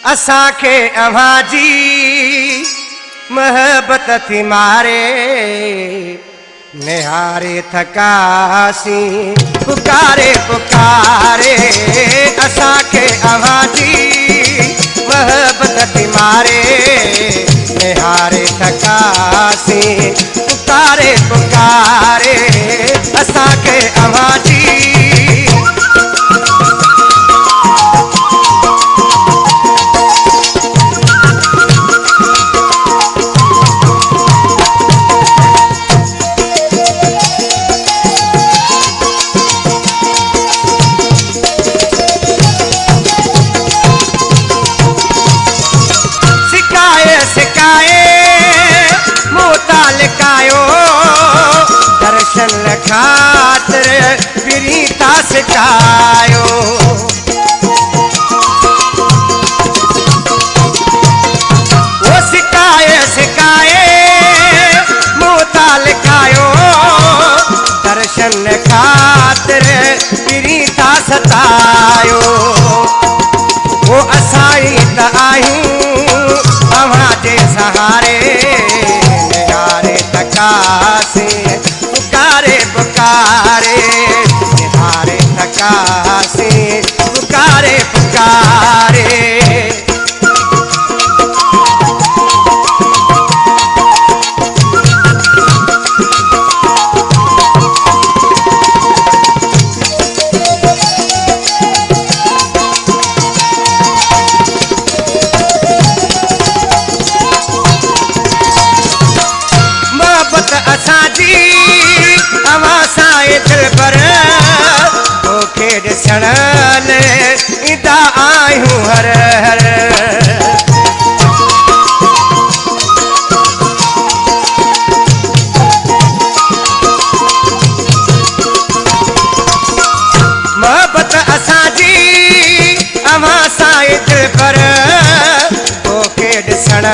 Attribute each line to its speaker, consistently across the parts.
Speaker 1: असांखे अव्हां जी मोहब्बत थी मारे, निहारे थकासी पुकारे पुकारे। असांखे अव्हां जी मोहब्बत थी मारे, निहारे थकासी पुकारे पुकारे। असांखे अव्हां जी दर्शन खातिर प्रीता सिकायो। वो सिकाए सिकाए मोता लिखायो, दर्शन खातिर प्रीता सतायो। वो असाई त आहियूं अव्हां जे सहारे, निहारे थकासी पुकारे पुकारे। निहारे थकासी पुकारे पुकारे। मोहब्बत असांजी अव्हां सां दिल पर तोखे ॾिसण ईंदा आहियूं हर हर। मोहब्बत असांजी अव्हां सां दिल पर तोखे ॾिसण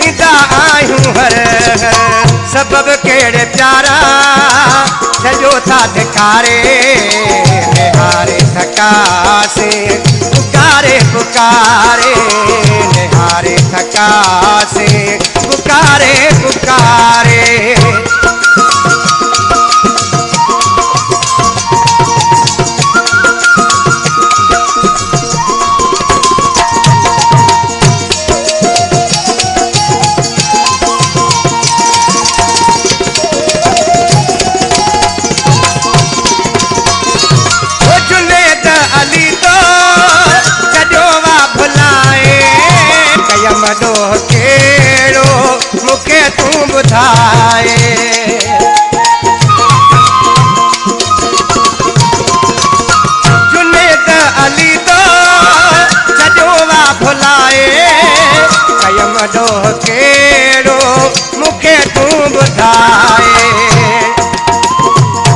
Speaker 1: ईंदा आहियूं हर हर। सबब केड़े प्यारा सजो था धिकारे, निहारे थकासी पुकारे पुकारे। निहारे थकासी पुकारे पुकारे। ॾोह कहिड़ो मूंखे तूं ॿुधाए। जुनेद अली तो सॼो वा भुलाए, कयम ॾोह कहिड़ो मूंखे तूं ॿुधाए।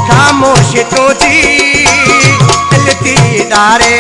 Speaker 1: ख़ामोश तुंहिंजी दिलि थी ॾारे,